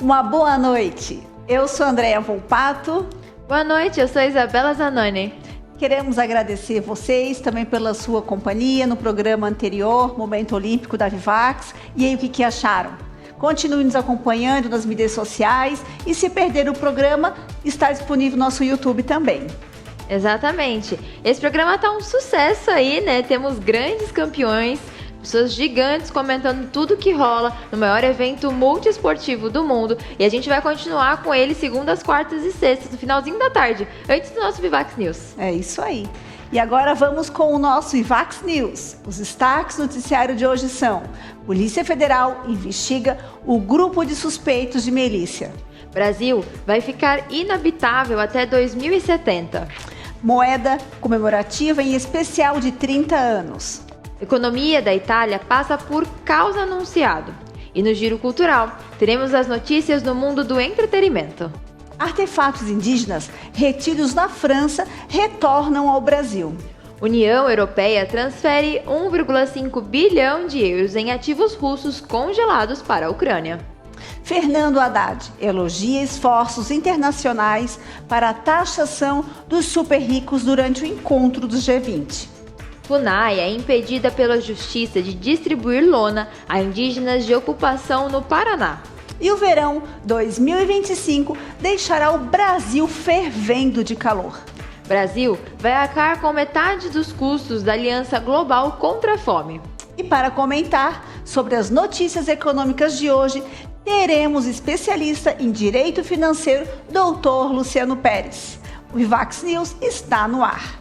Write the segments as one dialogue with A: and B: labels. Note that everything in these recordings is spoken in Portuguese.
A: Uma boa noite. Eu sou Andréa Volpato.
B: Boa noite, eu sou Isabela Zanoni.
A: Queremos agradecer vocês também pela sua companhia no programa anterior, Momento Olímpico da Vivax. E aí, o que acharam? Continue nos acompanhando nas mídias sociais e se perder o programa, está disponível no nosso YouTube também.
B: Exatamente. Esse programa tá um sucesso aí, né? Temos grandes campeões, pessoas gigantes comentando tudo que rola no maior evento multiesportivo do mundo. E a gente vai continuar com ele segundas, quartas e sextas, no finalzinho da tarde, antes do nosso Vivax News.
A: É isso aí. E agora vamos com o nosso Vivax News. Os destaques do noticiário de hoje são: Polícia Federal investiga o grupo de suspeitos de milícia.
B: Brasil vai ficar inabitável até 2070.
A: Moeda comemorativa em especial de 30 anos.
B: Economia da Itália passa por caos anunciado. E no Giro Cultural, teremos as notícias do mundo do entretenimento.
A: Artefatos indígenas retidos na França retornam ao Brasil.
B: União Europeia transfere 1,5 bilhão de euros em ativos russos congelados para a Ucrânia.
A: Fernando Haddad elogia esforços internacionais para a taxação dos super ricos durante o encontro do G20.
B: FUNAI é impedida pela Justiça de distribuir lona a indígenas de ocupação no Paraná.
A: E o verão 2025 deixará o Brasil fervendo de calor.
B: Brasil vai arcar com metade dos custos da Aliança Global contra a Fome.
A: E para comentar sobre as notícias econômicas de hoje, teremos especialista em direito financeiro, Dr. Luciano Pérez. O Vivax News está no ar.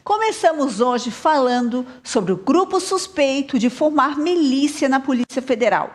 A: Começamos hoje falando sobre o grupo suspeito de formar milícia na Polícia Federal.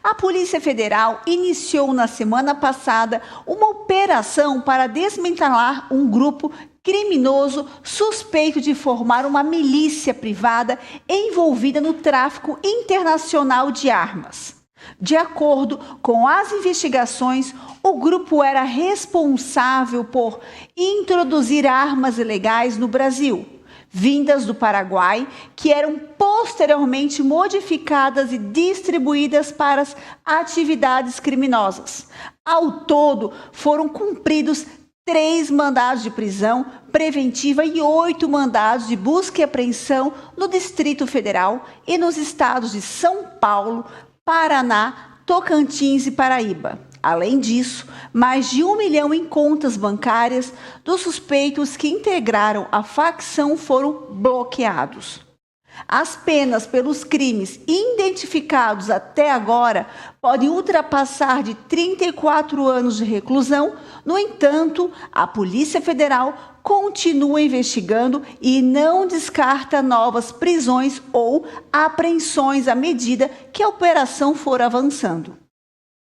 A: A Polícia Federal iniciou na semana passada uma operação para desmantelar um grupo criminoso suspeito de formar uma milícia privada envolvida no tráfico internacional de armas. De acordo com as investigações, o grupo era responsável por introduzir armas ilegais no Brasil, vindas do Paraguai, que eram posteriormente modificadas e distribuídas para as atividades criminosas. Ao todo, foram cumpridos 3 mandados de prisão preventiva e 8 mandados de busca e apreensão no Distrito Federal e nos estados de São Paulo, Paraná, Tocantins e Paraíba. Além disso, mais de 1 milhão em contas bancárias dos suspeitos que integraram a facção foram bloqueados. As penas pelos crimes identificados até agora podem ultrapassar de 34 anos de reclusão. No entanto, a Polícia Federal continua investigando e não descarta novas prisões ou apreensões à medida que a operação for avançando.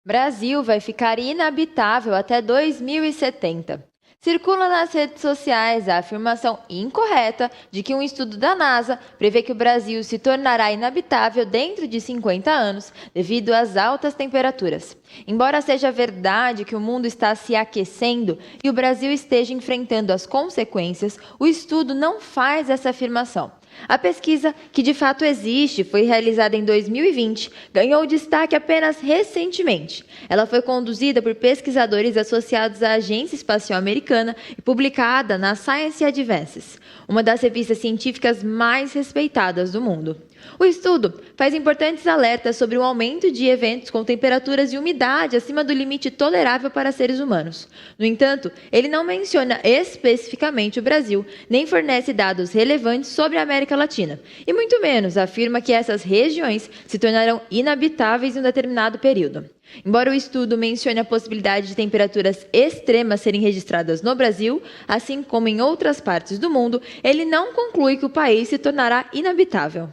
B: Brasil vai ficar inabitável até 2070. Circula nas redes sociais a afirmação incorreta de que um estudo da NASA prevê que o Brasil se tornará inabitável dentro de 50 anos devido às altas temperaturas. Embora seja verdade que o mundo está se aquecendo e o Brasil esteja enfrentando as consequências, o estudo não faz essa afirmação. A pesquisa, que de fato existe, foi realizada em 2020, ganhou destaque apenas recentemente. Ela foi conduzida por pesquisadores associados à Agência Espacial Americana e publicada na Science Advances, uma das revistas científicas mais respeitadas do mundo. O estudo faz importantes alertas sobre o aumento de eventos com temperaturas e umidade acima do limite tolerável para seres humanos. No entanto, ele não menciona especificamente o Brasil, nem fornece dados relevantes sobre a América Latina, e muito menos afirma que essas regiões se tornarão inabitáveis em um determinado período. Embora o estudo mencione a possibilidade de temperaturas extremas serem registradas no Brasil, assim como em outras partes do mundo, ele não conclui que o país se tornará inabitável.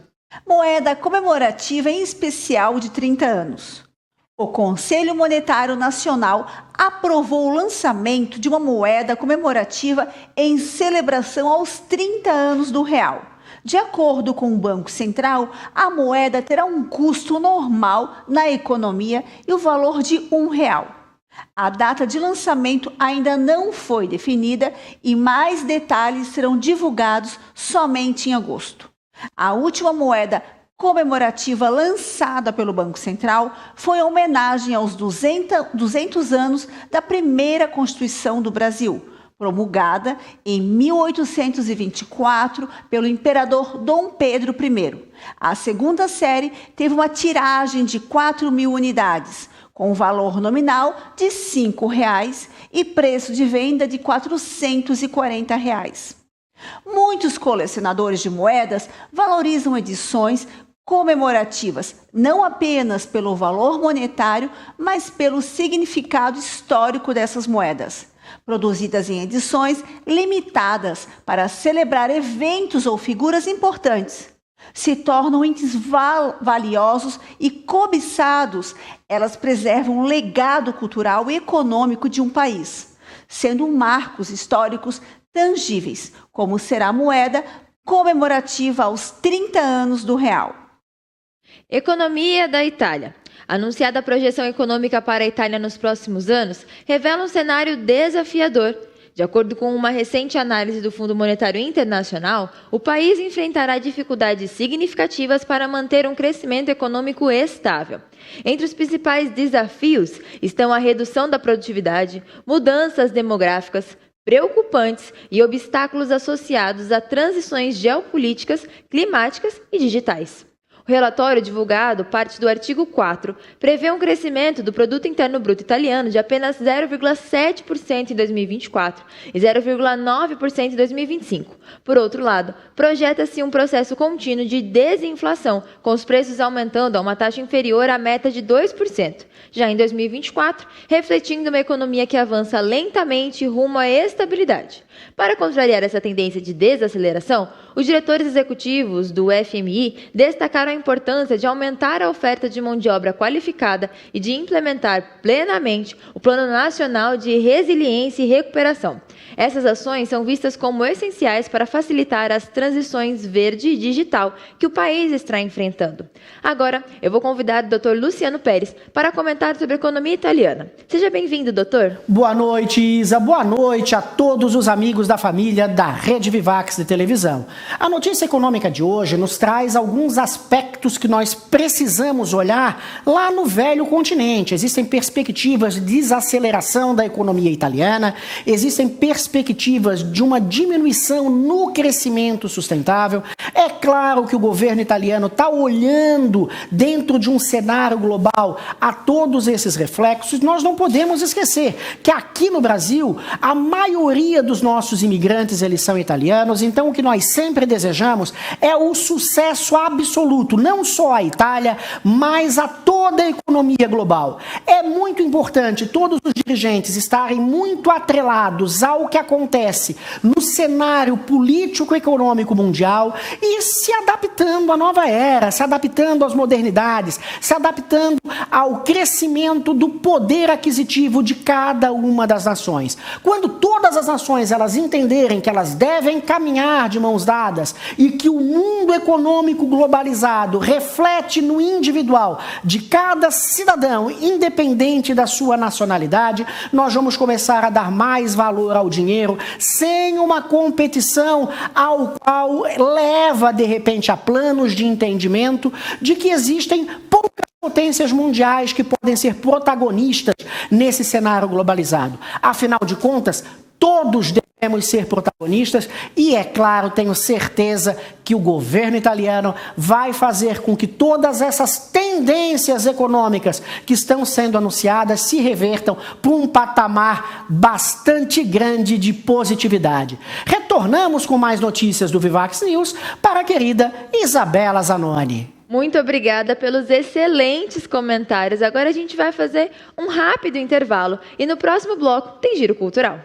A: Moeda comemorativa em especial de 30 anos. O Conselho Monetário Nacional aprovou o lançamento de uma moeda comemorativa em celebração aos 30 anos do real. De acordo com o Banco Central, a moeda terá um custo normal na economia e o valor de R$ 1. A data de lançamento ainda não foi definida e mais detalhes serão divulgados somente em agosto. A última moeda comemorativa lançada pelo Banco Central foi em homenagem aos 200 anos da primeira Constituição do Brasil, promulgada em 1824 pelo imperador Dom Pedro I. A segunda série teve uma tiragem de 4.000 unidades, com valor nominal de R$ 5,00 e preço de venda de R$ 440. Muitos colecionadores de moedas valorizam edições comemorativas, não apenas pelo valor monetário, mas pelo significado histórico dessas moedas. Produzidas em edições limitadas para celebrar eventos ou figuras importantes, se tornam itens valiosos e cobiçados. Elas preservam o legado cultural e econômico de um país, sendo marcos históricos tangíveis, como será a moeda comemorativa aos 30 anos do real.
B: Economia da Itália. Anunciada a projeção econômica para a Itália nos próximos anos revela um cenário desafiador. De acordo com uma recente análise do Fundo Monetário Internacional, o país enfrentará dificuldades significativas para manter um crescimento econômico estável. Entre os principais desafios estão a redução da produtividade, mudanças demográficas preocupantes e obstáculos associados a transições geopolíticas, climáticas e digitais. O relatório divulgado, parte do artigo 4, prevê um crescimento do Produto Interno Bruto italiano de apenas 0,7% em 2024 e 0,9% em 2025. Por outro lado, projeta-se um processo contínuo de desinflação, com os preços aumentando a uma taxa inferior à meta de 2%. Já em 2024, refletindo uma economia que avança lentamente rumo à estabilidade. Para contrariar essa tendência de desaceleração, os diretores executivos do FMI destacaram a importância de aumentar a oferta de mão de obra qualificada e de implementar plenamente o Plano Nacional de Resiliência e Recuperação. Essas ações são vistas como essenciais para facilitar as transições verde e digital que o país está enfrentando. Agora, eu vou convidar o Dr. Luciano Pérez para comentar sobre a economia italiana. Seja bem-vindo, doutor.
C: Boa noite, Isa. Boa noite a todos os amigos da família da Rede Vivax de televisão. A notícia econômica de hoje nos traz alguns aspectos que nós precisamos olhar lá no velho continente. Existem perspectivas de desaceleração da economia italiana, existem perspectivas de uma diminuição no crescimento sustentável. É claro que o governo italiano está olhando dentro de um cenário global a todos esses reflexos. Nós não podemos esquecer que aqui no Brasil, a maioria dos nossos imigrantes, eles são italianos, então o que nós sempre desejamos é o sucesso absoluto, não só à Itália, mas a toda a economia global. É muito importante todos os dirigentes estarem muito atrelados ao que acontece no cenário político-econômico mundial e se adaptando à nova era, se adaptando às modernidades, se adaptando ao crescimento do poder aquisitivo de cada uma das nações. Quando todas as nações elas entenderem que elas devem caminhar de mãos dadas e que o mundo econômico globalizado reflete no individual de cada cidadão, independente da sua nacionalidade, nós vamos começar a dar mais valor ao dinheiro sem uma competição ao qual leva, de repente, a planos de entendimento de que existem poucas potências mundiais que podem ser protagonistas nesse cenário globalizado. Afinal de contas, todos devemos ser protagonistas e, é claro, tenho certeza que o governo italiano vai fazer com que todas essas tendências econômicas que estão sendo anunciadas se revertam para um patamar bastante grande de positividade. Retornamos com mais notícias do Vivax News para a querida Isabela Zanoni.
B: Muito obrigada pelos excelentes comentários. Agora a gente vai fazer um rápido intervalo e no próximo bloco tem Giro Cultural.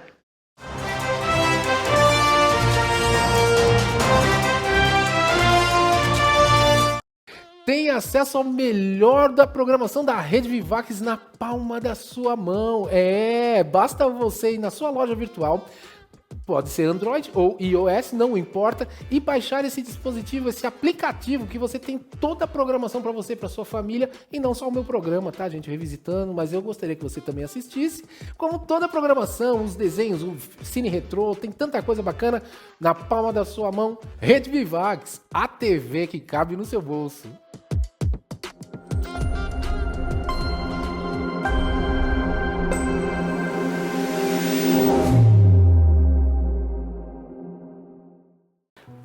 D: Tem acesso ao melhor da programação da Rede Vivax na palma da sua mão. Basta você ir na sua loja virtual, Pode ser Android ou iOS, não importa, e baixar esse dispositivo, esse aplicativo que você tem toda a programação para você, para sua família, e não só o meu programa, tá, gente, revisitando, mas eu gostaria que você também assistisse, como toda a programação, os desenhos, o Cine Retrô, tem tanta coisa bacana na palma da sua mão. Rede Vivax, a TV que cabe no seu bolso.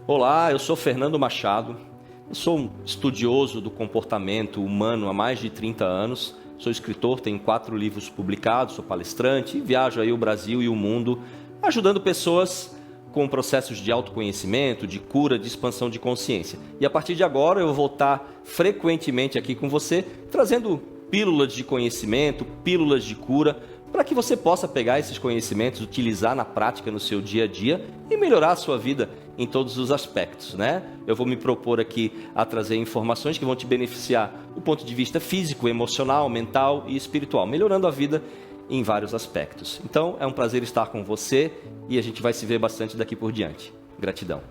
E: Olá, eu sou Fernando Machado, eu sou um estudioso do comportamento humano há mais de 30 anos, sou escritor, tenho 4 livros publicados, sou palestrante e viajo aí o Brasil e o mundo ajudando pessoas com processos de autoconhecimento, de cura, de expansão de consciência. E a partir de agora eu vou estar frequentemente aqui com você, trazendo pílulas de conhecimento, pílulas de cura, para que você possa pegar esses conhecimentos, utilizar na prática no seu dia a dia e melhorar a sua vida em todos os aspectos, né? Eu vou me propor aqui a trazer informações que vão te beneficiar do ponto de vista físico, emocional, mental e espiritual, melhorando a vida em vários aspectos. Então, é um prazer estar com você e a gente vai se ver bastante daqui por diante. Gratidão.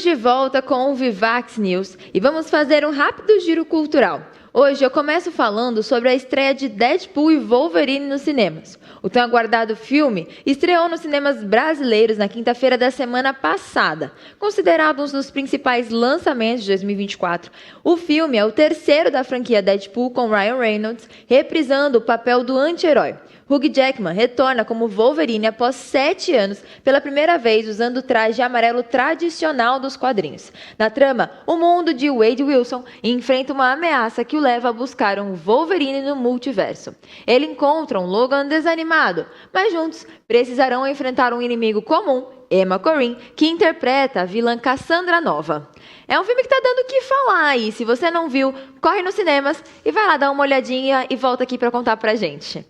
B: De volta com o Vivax News e vamos fazer um rápido giro cultural. Hoje eu começo falando sobre a estreia de Deadpool e Wolverine nos cinemas. O tão aguardado filme estreou nos cinemas brasileiros na quinta-feira da semana passada. Considerado um dos principais lançamentos de 2024, o filme é o terceiro da franquia Deadpool, com Ryan Reynolds reprisando o papel do anti-herói. Hugh Jackman retorna como Wolverine após 7 anos, pela primeira vez usando o traje amarelo tradicional dos quadrinhos. Na trama, o mundo de Wade Wilson enfrenta uma ameaça que o leva a buscar um Wolverine no multiverso. Ele encontra um Logan desanimado, mas juntos precisarão enfrentar um inimigo comum, Emma Corrin, que interpreta a vilã Cassandra Nova. É um filme que tá dando o que falar e se você não viu, corre nos cinemas e vai lá dar uma olhadinha e volta aqui para contar pra gente.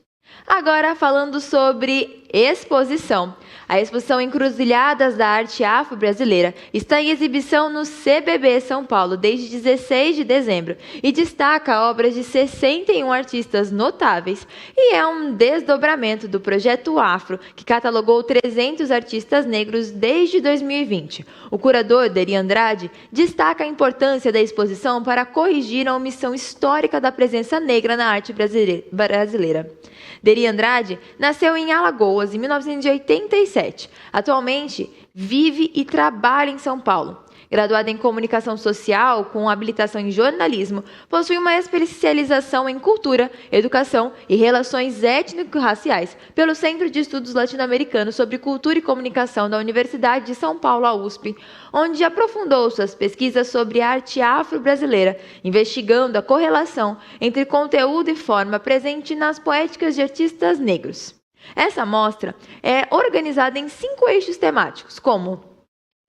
B: Agora, falando sobre exposição. A exposição Encruzilhadas da Arte Afro-Brasileira está em exibição no CBB São Paulo desde 16 de dezembro e destaca obras de 61 artistas notáveis e é um desdobramento do Projeto Afro, que catalogou 300 artistas negros desde 2020. O curador, Deri Andrade, destaca a importância da exposição para corrigir a omissão histórica da presença negra na arte brasileira. Deri Andrade nasceu em Alagoas em 1987. Atualmente, vive e trabalha em São Paulo. Graduada em Comunicação Social, com habilitação em jornalismo, possui uma especialização em Cultura, Educação e Relações Étnico-Raciais pelo Centro de Estudos Latino-Americanos sobre Cultura e Comunicação da Universidade de São Paulo, a USP, onde aprofundou suas pesquisas sobre a arte afro-brasileira, investigando a correlação entre conteúdo e forma presente nas poéticas de artistas negros. Essa mostra é organizada em 5 eixos temáticos, como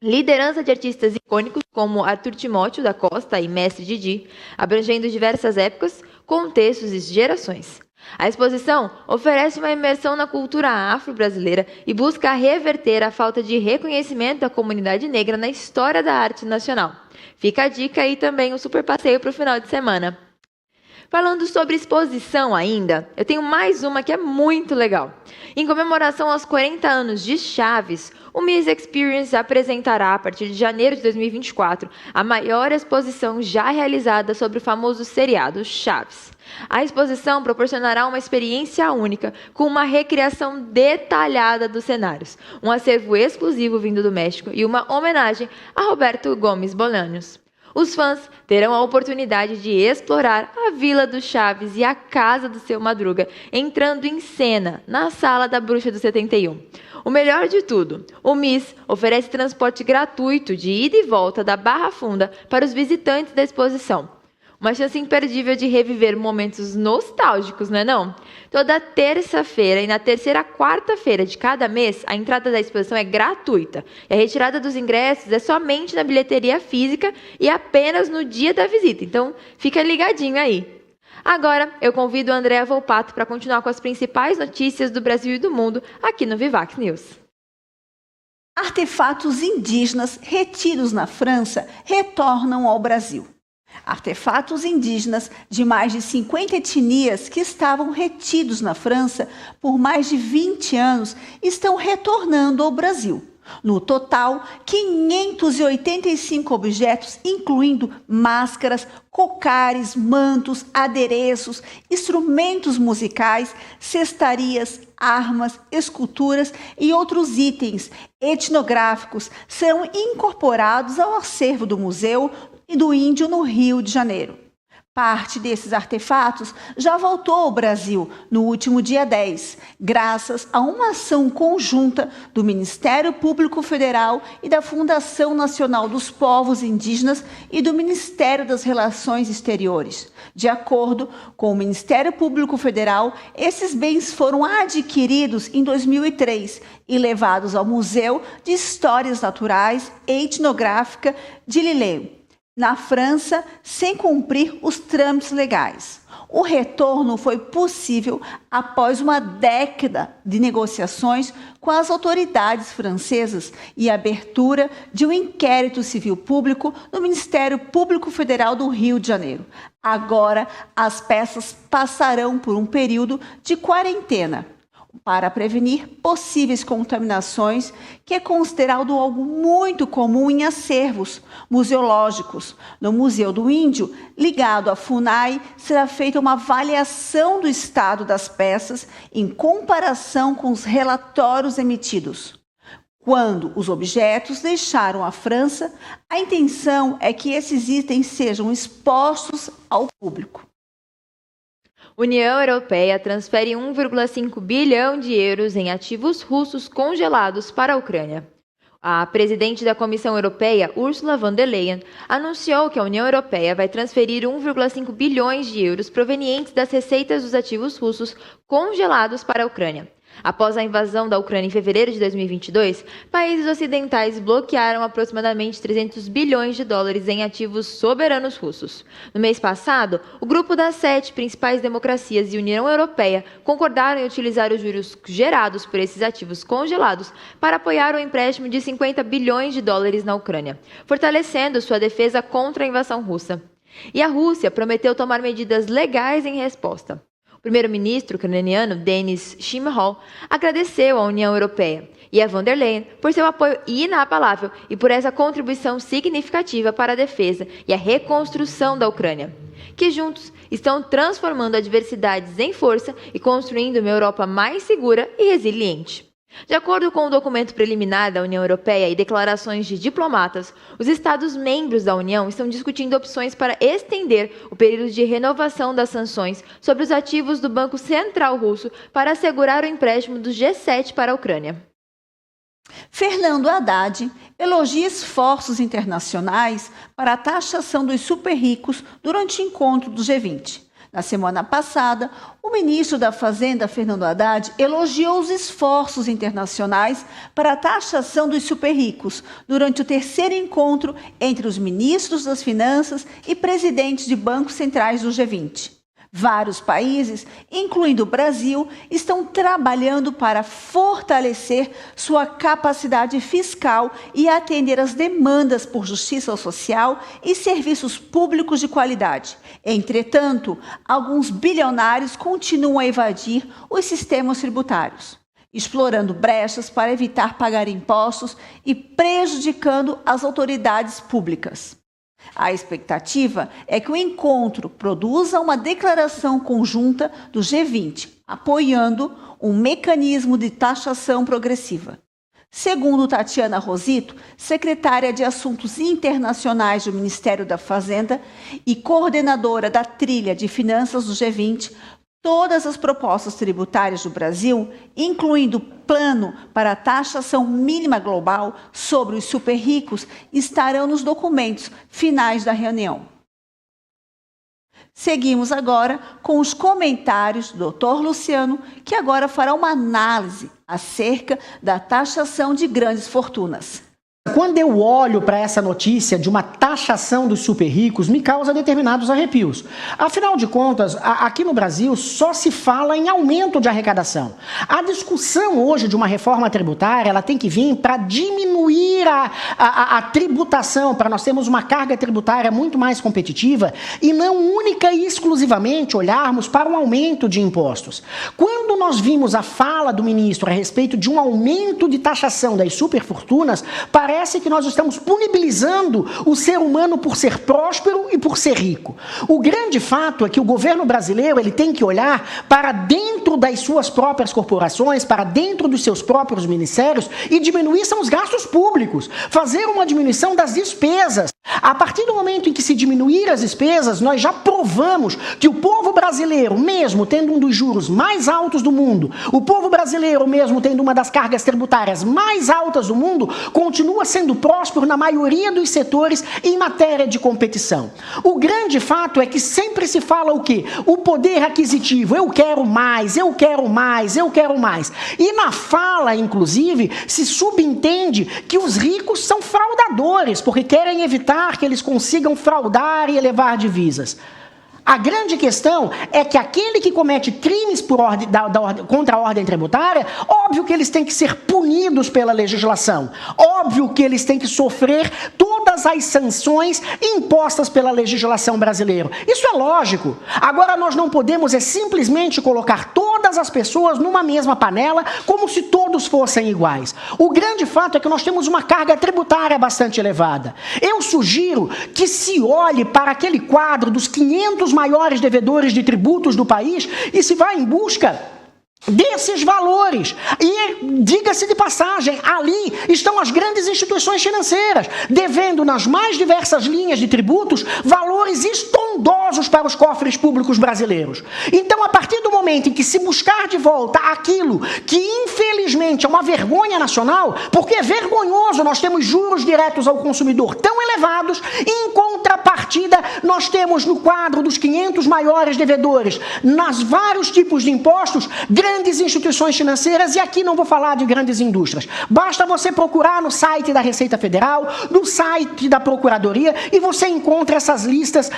B: liderança de artistas icônicos como Arthur Timóteo da Costa e Mestre Didi, abrangendo diversas épocas, contextos e gerações. A exposição oferece uma imersão na cultura afro-brasileira e busca reverter a falta de reconhecimento da comunidade negra na história da arte nacional. Fica a dica e também o super passeio para o final de semana. Falando sobre exposição ainda, eu tenho mais uma que é muito legal. Em comemoração aos 40 anos de Chaves, o Miss Experience apresentará, a partir de janeiro de 2024, a maior exposição já realizada sobre o famoso seriado Chaves. A exposição proporcionará uma experiência única, com uma recriação detalhada dos cenários, um acervo exclusivo vindo do México e uma homenagem a Roberto Gomes Bolaños. Os fãs terão a oportunidade de explorar a Vila do Chaves e a Casa do Seu Madruga, entrando em cena na Sala da Bruxa do 71. O melhor de tudo, o Miss oferece transporte gratuito de ida e volta da Barra Funda para os visitantes da exposição. Uma chance imperdível de reviver momentos nostálgicos, não é não? Toda terça-feira e na terceira quarta-feira de cada mês, a entrada da exposição é gratuita. E a retirada dos ingressos é somente na bilheteria física e apenas no dia da visita. Então, fica ligadinho aí. Agora, eu convido a Andréa Volpato para continuar com as principais notícias do Brasil e do mundo aqui no Vivax News.
A: Artefatos indígenas retidos na França retornam ao Brasil. Artefatos indígenas de mais de 50 etnias que estavam retidos na França por mais de 20 anos estão retornando ao Brasil. No total, 585 objetos, incluindo máscaras, cocares, mantos, adereços, instrumentos musicais, cestarias, armas, esculturas e outros itens etnográficos, serão incorporados ao acervo do Museu do Índio no Rio de Janeiro. Parte desses artefatos já voltou ao Brasil no último dia 10, graças a uma ação conjunta do Ministério Público Federal e da Fundação Nacional dos Povos Indígenas e do Ministério das Relações Exteriores. De acordo com o Ministério Público Federal, esses bens foram adquiridos em 2003 e levados ao Museu de Histórias Naturais e Etnográfica de Lille, na França, sem cumprir os trâmites legais. O retorno foi possível após uma década de negociações com as autoridades francesas e a abertura de um inquérito civil público no Ministério Público Federal do Rio de Janeiro. Agora, as peças passarão por um período de quarentena para prevenir possíveis contaminações, que é considerado algo muito comum em acervos museológicos. No Museu do Índio, ligado à FUNAI, será feita uma avaliação do estado das peças em comparação com os relatórios emitidos. Quando os objetos deixaram a França, a intenção é que esses itens sejam expostos ao público.
B: União Europeia transfere 1,5 bilhão de euros em ativos russos congelados para a Ucrânia. A presidente da Comissão Europeia, Ursula von der Leyen, anunciou que a União Europeia vai transferir 1,5 bilhões de euros provenientes das receitas dos ativos russos congelados para a Ucrânia. Após a invasão da Ucrânia em fevereiro de 2022, países ocidentais bloquearam aproximadamente 300 bilhões de dólares em ativos soberanos russos. No mês passado, o grupo das 7 principais democracias e União Europeia concordaram em utilizar os juros gerados por esses ativos congelados para apoiar o empréstimo de 50 bilhões de dólares na Ucrânia, fortalecendo sua defesa contra a invasão russa. E a Rússia prometeu tomar medidas legais em resposta. O primeiro-ministro ucraniano, Denis Shmyhal, agradeceu à União Europeia e a von der Leyen por seu apoio inabalável e por essa contribuição significativa para a defesa e a reconstrução da Ucrânia, que juntos estão transformando adversidades em força e construindo uma Europa mais segura e resiliente. De acordo com o documento preliminar da União Europeia e declarações de diplomatas, os Estados-membros da União estão discutindo opções para estender o período de renovação das sanções sobre os ativos do Banco Central Russo para assegurar o empréstimo do G7 para a Ucrânia.
A: Fernando Haddad elogia esforços internacionais para a taxação dos super-ricos durante o encontro do G20. Na semana passada, o ministro da Fazenda, Fernando Haddad, elogiou os esforços internacionais para a taxação dos super-ricos durante o terceiro encontro entre os ministros das Finanças e presidentes de bancos centrais do G20. Vários países, incluindo o Brasil, estão trabalhando para fortalecer sua capacidade fiscal e atender às demandas por justiça social e serviços públicos de qualidade. Entretanto, alguns bilionários continuam a evadir os sistemas tributários, explorando brechas para evitar pagar impostos e prejudicando as autoridades públicas. A expectativa é que o encontro produza uma declaração conjunta do G20, apoiando um mecanismo de taxação progressiva. Segundo Tatiana Rosito, secretária de Assuntos Internacionais do Ministério da Fazenda e coordenadora da trilha de finanças do G20, todas as propostas tributárias do Brasil, incluindo o plano para a taxação mínima global sobre os super-ricos, estarão nos documentos finais da reunião. Seguimos agora com os comentários do Dr. Luciano, que agora fará uma análise acerca da taxação de grandes fortunas.
C: Quando eu olho para essa notícia de uma taxação dos super ricos, me causa determinados arrepios. Afinal de contas, aqui no Brasil só se fala em aumento de arrecadação. A discussão hoje de uma reforma tributária, ela tem que vir para diminuir a tributação, para nós termos uma carga tributária muito mais competitiva e não única e exclusivamente olharmos para um aumento de impostos. Quando nós vimos a fala do ministro a respeito de um aumento de taxação das superfortunas, parece que nós estamos punibilizando o ser humano por ser próspero e por ser rico. O grande fato é que o governo brasileiro ele tem que olhar para dentro das suas próprias corporações, para dentro dos seus próprios ministérios e diminuir são os gastos públicos, fazer uma diminuição das despesas. A partir do momento em que se diminuir as despesas, nós já provamos que o povo brasileiro, mesmo tendo um dos juros mais altos do mundo, o povo brasileiro, mesmo tendo uma das cargas tributárias mais altas do mundo, continua sendo próspero na maioria dos setores em matéria de competição. O grande fato é que sempre se fala o quê? O poder aquisitivo, eu quero mais, eu quero mais, eu quero mais. E na fala, inclusive, se subentende que os ricos são fraudadores, porque querem evitar que eles consigam fraudar e elevar divisas. A grande questão é que aquele que comete crimes contra a ordem tributária, óbvio que eles têm que ser punidos pela legislação. Óbvio que eles têm que sofrer todas as sanções impostas pela legislação brasileira. Isso é lógico. Agora nós não podemos simplesmente colocar todas as pessoas numa mesma panela como se todos fossem iguais. O grande fato é que nós temos uma carga tributária bastante elevada. Eu sugiro que se olhe para aquele quadro dos 500 maiores devedores de tributos do país e se vá em busca desses valores. E, diga-se de passagem, ali estão as grandes instituições financeiras, devendo nas mais diversas linhas de tributos valores estrondosos para os cofres públicos brasileiros. Então, a partir do momento em que se buscar de volta aquilo que, infelizmente, é uma vergonha nacional, porque é vergonhoso nós temos juros diretos ao consumidor tão elevados, em contrapartida, nós temos no quadro dos 500 maiores devedores, nas vários tipos de impostos, grandes instituições financeiras, e aqui não vou falar de grandes indústrias. Basta você procurar no site da Receita Federal, no site da Procuradoria, e você encontra essas listas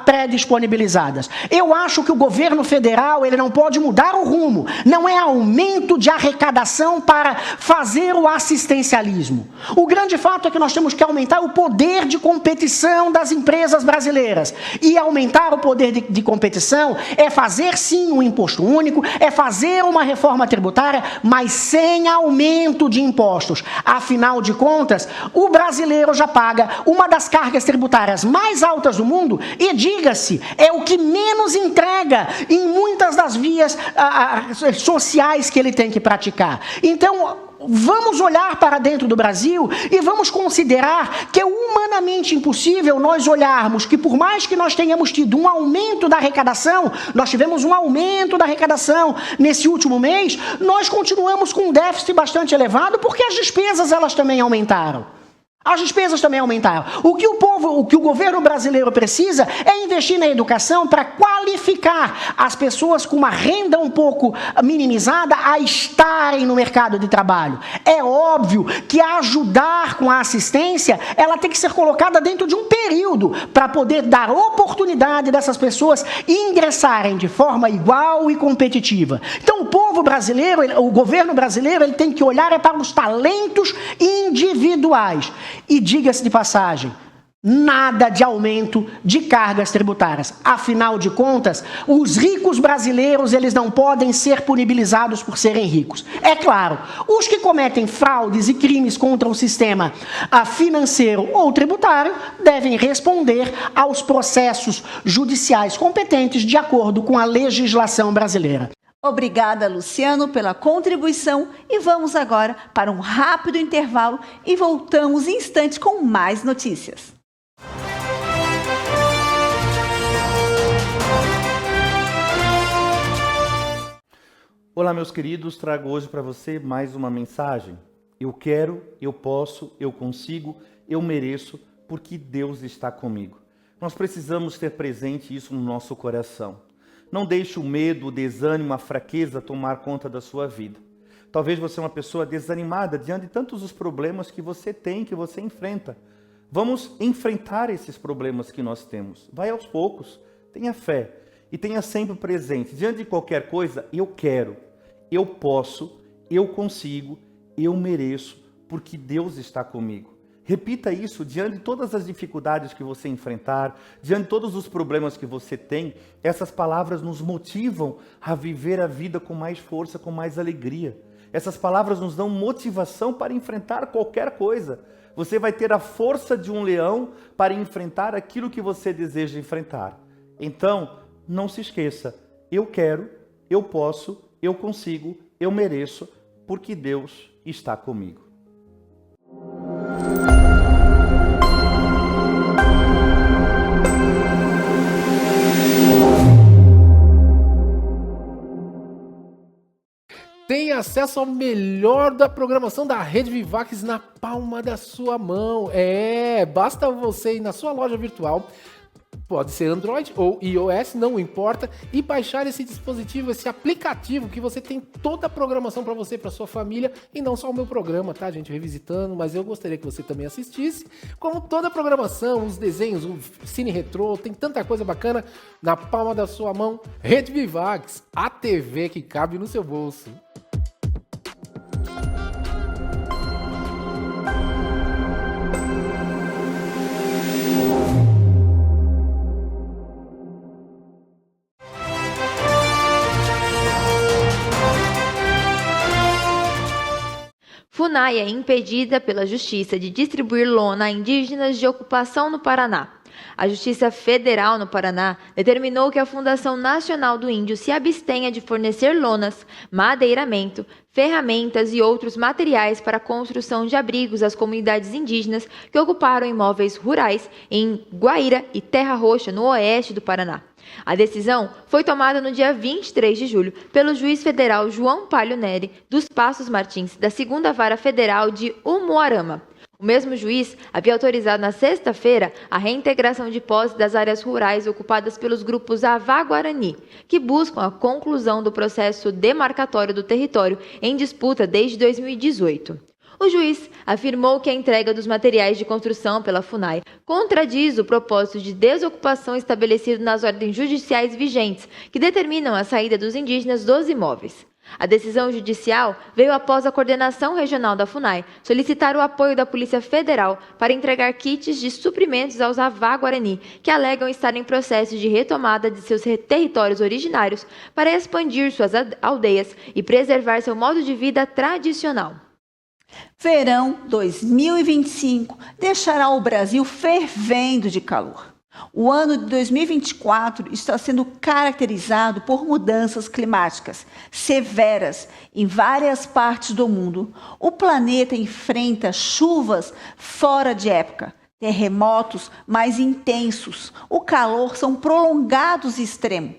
C: pré-disponibilizadas. Eu acho que o governo federal ele não pode mudar o rumo. Não é aumento de arrecadação para fazer o assistencialismo. O grande fato é que nós temos que aumentar o poder de competição das empresas brasileiras. E aumentar o poder de competição é fazer sim um imposto único, é fazer uma reforma tributária, mas sem aumento de impostos. Afinal de contas, o brasileiro já paga uma das cargas tributárias mais altas do mundo e, diga-se, é o que menos entrega em muitas das vias sociais que ele tem que praticar. Então, vamos olhar para dentro do Brasil e vamos considerar que é humanamente impossível nós olharmos que, por mais que nós tenhamos tido um aumento da arrecadação, nós tivemos um aumento da arrecadação nesse último mês, nós continuamos com um déficit bastante elevado porque as despesas elas também aumentaram. As despesas também aumentaram. O que o governo brasileiro precisa é investir na educação para qualificar as pessoas com uma renda um pouco minimizada a estarem no mercado de trabalho. É óbvio que ajudar com a assistência, ela tem que ser colocada dentro de um período para poder dar oportunidade dessas pessoas ingressarem de forma igual e competitiva. Então o povo brasileiro, o governo brasileiro, ele tem que olhar para os talentos individuais. E diga-se de passagem, nada de aumento de cargas tributárias. Afinal de contas, os ricos brasileiros, eles não podem ser punibilizados por serem ricos. É claro, os que cometem fraudes e crimes contra o sistema financeiro ou tributário devem responder aos processos judiciais competentes de acordo com a legislação brasileira.
A: Obrigada, Luciano, pela contribuição e vamos agora para um rápido intervalo e voltamos em instantes com mais notícias.
F: Olá, meus queridos, trago hoje para você mais uma mensagem. Eu quero, eu posso, eu consigo, eu mereço, porque Deus está comigo. Nós precisamos ter presente isso no nosso coração. Não deixe o medo, o desânimo, a fraqueza tomar conta da sua vida. Talvez você é uma pessoa desanimada diante de tantos os problemas que você tem, que você enfrenta. Vamos enfrentar esses problemas que nós temos. Vai aos poucos, tenha fé e tenha sempre presente. Diante de qualquer coisa, eu quero, eu posso, eu consigo, eu mereço, porque Deus está comigo. Repita isso diante de todas as dificuldades que você enfrentar, diante de todos os problemas que você tem. Essas palavras nos motivam a viver a vida com mais força, com mais alegria. Essas palavras nos dão motivação para enfrentar qualquer coisa. Você vai ter a força de um leão para enfrentar aquilo que você deseja enfrentar. Então, não se esqueça, eu quero, eu posso, eu consigo, eu mereço, porque Deus está comigo.
D: Tem acesso ao melhor da programação da Rede Vivax na palma da sua mão. Basta você ir na sua loja virtual, pode ser Android ou iOS, não importa, e baixar esse dispositivo, esse aplicativo que você tem toda a programação para você, para sua família, e não só o meu programa, tá, gente, revisitando, mas eu gostaria que você também assistisse, como toda a programação, os desenhos, o Cine Retrô, tem tanta coisa bacana na palma da sua mão. Rede Vivax, a TV que cabe no seu bolso.
B: FUNAI é impedida pela Justiça de distribuir lona a indígenas de ocupação no Paraná. A Justiça Federal no Paraná determinou que a Fundação Nacional do Índio se abstenha de fornecer lonas, madeiramento, ferramentas e outros materiais para a construção de abrigos às comunidades indígenas que ocuparam imóveis rurais em Guaíra e Terra Roxa, no oeste do Paraná. A decisão foi tomada no dia 23 de julho pelo juiz federal João Palho Neri dos Passos Martins, da 2ª Vara Federal de Umuarama. O mesmo juiz havia autorizado na sexta-feira a reintegração de posse das áreas rurais ocupadas pelos grupos Avá-Guarani, que buscam a conclusão do processo demarcatório do território em disputa desde 2018. O juiz afirmou que a entrega dos materiais de construção pela FUNAI contradiz o propósito de desocupação estabelecido nas ordens judiciais vigentes, que determinam a saída dos indígenas dos imóveis. A decisão judicial veio após a coordenação regional da FUNAI solicitar o apoio da Polícia Federal para entregar kits de suprimentos aos Avá-Guarani, que alegam estar em processo de retomada de seus territórios originários para expandir suas aldeias e preservar seu modo de vida tradicional.
A: Verão 2025 deixará o Brasil fervendo de calor. O ano de 2024 está sendo caracterizado por mudanças climáticas severas em várias partes do mundo. O planeta enfrenta chuvas fora de época, terremotos mais intensos, o calor são prolongados e extremos,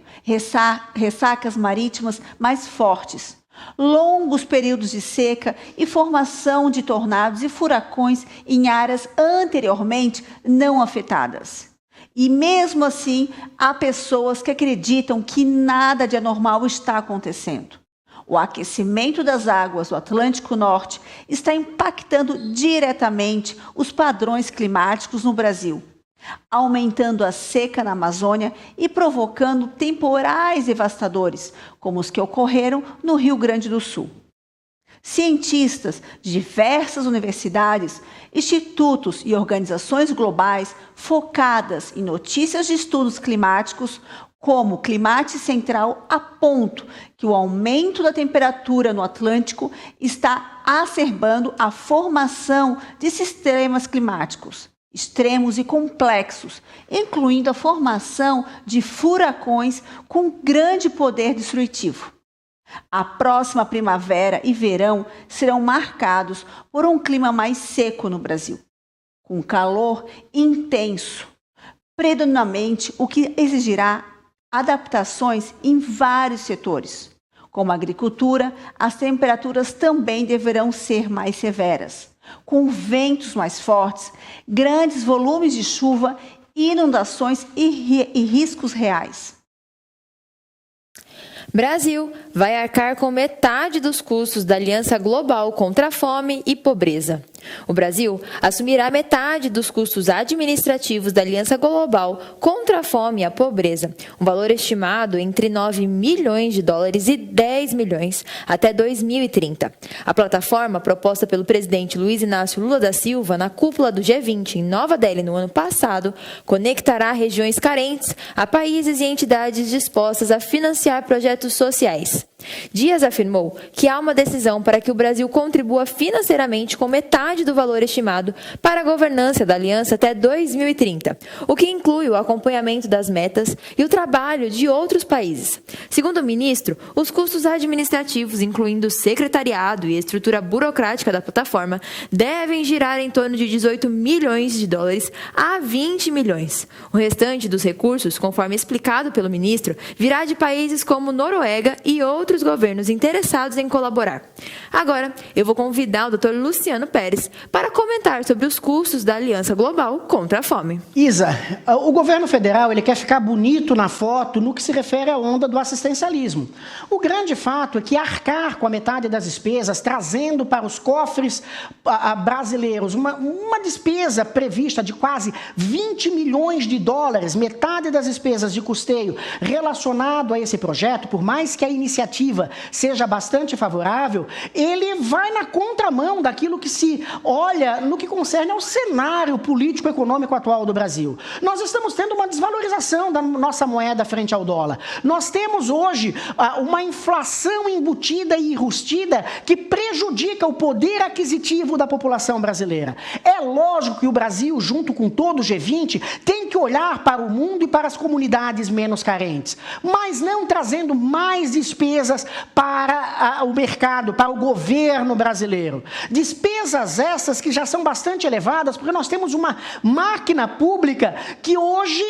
A: ressacas marítimas mais fortes, longos períodos de seca e formação de tornados e furacões em áreas anteriormente não afetadas. E mesmo assim, há pessoas que acreditam que nada de anormal está acontecendo. O aquecimento das águas do Atlântico Norte está impactando diretamente os padrões climáticos no Brasil, aumentando a seca na Amazônia e provocando temporais devastadores, como os que ocorreram no Rio Grande do Sul. Cientistas de diversas universidades, institutos e organizações globais focadas em notícias de estudos climáticos, como Climate Central, apontam que o aumento da temperatura no Atlântico está acerbando a formação de sistemas climáticos extremos e complexos, incluindo a formação de furacões com grande poder destrutivo. A próxima primavera e verão serão marcados por um clima mais seco no Brasil, com calor intenso, predominantemente o que exigirá adaptações em vários setores. Como a agricultura, as temperaturas também deverão ser mais severas, com ventos mais fortes, grandes volumes de chuva, inundações e riscos reais.
B: Brasil vai arcar com metade dos custos da Aliança Global contra a Fome e Pobreza. O Brasil assumirá metade dos custos administrativos da Aliança Global contra a Fome e a Pobreza, um valor estimado entre 9 milhões de dólares e 10 milhões até 2030. A plataforma, proposta pelo presidente Luiz Inácio Lula da Silva na cúpula do G20 em Nova Delhi no ano passado, conectará regiões carentes a países e entidades dispostas a financiar projetos sociais. Dias afirmou que há uma decisão para que o Brasil contribua financeiramente com metade do valor estimado para a governança da aliança até 2030, o que inclui o acompanhamento das metas e o trabalho de outros países. Segundo o ministro, os custos administrativos, incluindo secretariado e estrutura burocrática da plataforma, devem girar em torno de 18 milhões de dólares a 20 milhões. O restante dos recursos, conforme explicado pelo ministro, virá de países como Noruega e outros governos interessados em colaborar. Agora, eu vou convidar o Dr. Luciano Pérez para comentar sobre os custos da Aliança Global contra a Fome.
C: Isa, o governo federal ele quer ficar bonito na foto no que se refere à onda do assistencialismo. O grande fato é que arcar com a metade das despesas, trazendo para os cofres brasileiros uma despesa prevista de quase 20 milhões de dólares, metade das despesas de custeio relacionado a esse projeto, por mais que a iniciativa seja bastante favorável, ele vai na contramão daquilo que se olha no que concerne ao cenário político-econômico atual do Brasil. Nós estamos tendo uma desvalorização da nossa moeda frente ao dólar. Nós temos hoje uma inflação embutida e enrustida que prejudica o poder aquisitivo da população brasileira. É lógico que o Brasil, junto com todo o G20, tem que olhar para o mundo e para as comunidades menos carentes, mas não trazendo mais despesas para o mercado, para o governo brasileiro. Despesas essas que já são bastante elevadas, porque nós temos uma máquina pública que hoje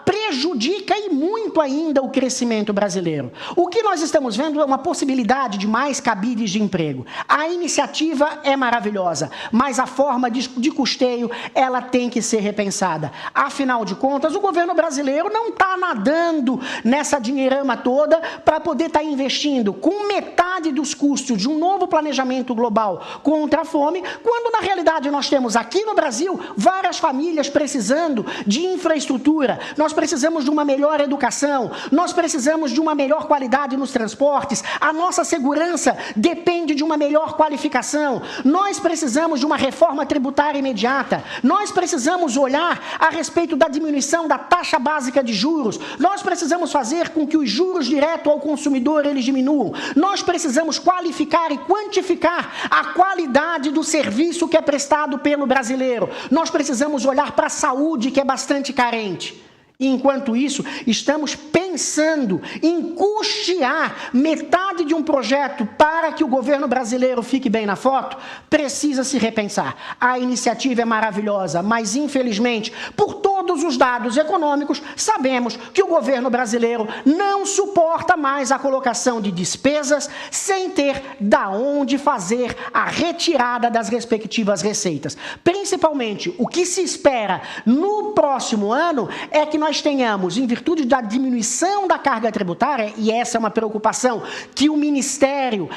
C: prejudica e muito ainda o crescimento brasileiro. O que nós estamos vendo é uma possibilidade de mais cabides de emprego. A iniciativa é maravilhosa, mas a forma de custeio, ela tem que ser repensada. Afinal de contas, o governo brasileiro não está nadando nessa dinheirama toda para poder estar investindo com metade dos custos de um novo planejamento global contra a fome, quando na realidade nós temos aqui no Brasil várias famílias precisando de infraestrutura, nós precisamos de uma melhor educação, nós precisamos de uma melhor qualidade nos transportes, a nossa segurança depende de uma melhor qualificação, nós precisamos de uma reforma tributária imediata, nós precisamos olhar a respeito da diminuição da taxa básica de juros, nós precisamos fazer com que os juros direto ao consumidor eles diminuam, nós precisamos qualificar e quantificar a qualidade do serviço que é prestado pelo brasileiro, nós precisamos olhar para a saúde que é bastante carente. E enquanto isso, estamos pensando em custear metade de um projeto para que o governo brasileiro fique bem na foto, precisa se repensar. A iniciativa é maravilhosa, mas infelizmente, por todos os dados econômicos, sabemos que o governo brasileiro não suporta mais a colocação de despesas sem ter da onde fazer a retirada das respectivas receitas. Principalmente, o que se espera no próximo ano é que nós tenhamos, em virtude da diminuição da carga tributária, e essa é uma preocupação que o Ministério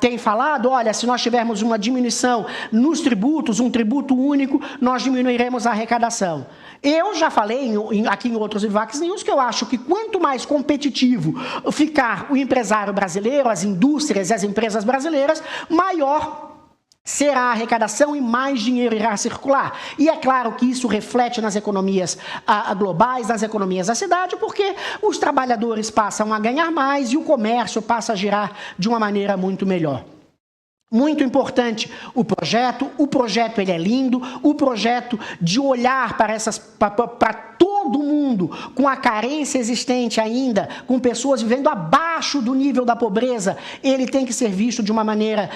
C: tem falado, olha, se nós tivermos uma diminuição nos tributos, um tributo único, nós diminuiremos a arrecadação. Eu já falei aqui em outros Vivax News que eu acho que quanto mais competitivo ficar o empresário brasileiro, as indústrias e as empresas brasileiras, maior será a arrecadação e mais dinheiro irá circular. E é claro que isso reflete nas economias globais, nas economias da cidade, porque os trabalhadores passam a ganhar mais e o comércio passa a girar de uma maneira muito melhor. Muito importante o projeto ele é lindo, o projeto de olhar para todo mundo com a carência existente ainda, com pessoas vivendo abaixo do nível da pobreza, ele tem que ser visto de uma maneira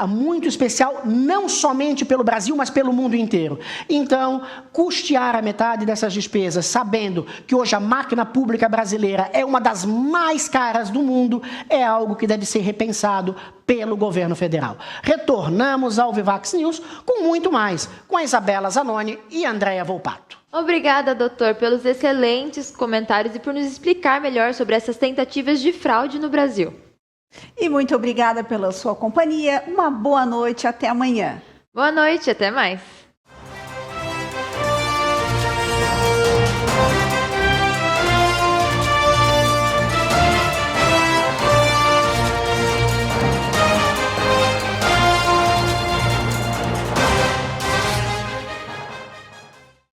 C: muito especial, não somente pelo Brasil, mas pelo mundo inteiro. Então, custear a metade dessas despesas, sabendo que hoje a máquina pública brasileira é uma das mais caras do mundo, é algo que deve ser repensado pelo governo federal. Retornamos ao Vivax News com muito mais, com a Isabela Zanoni e Andréa Volpato.
B: Obrigada, doutor, pelos excelentes comentários e por nos explicar melhor sobre essas tentativas de fraude no Brasil.
A: E muito obrigada pela sua companhia. Uma boa noite, até amanhã.
B: Boa noite, até mais.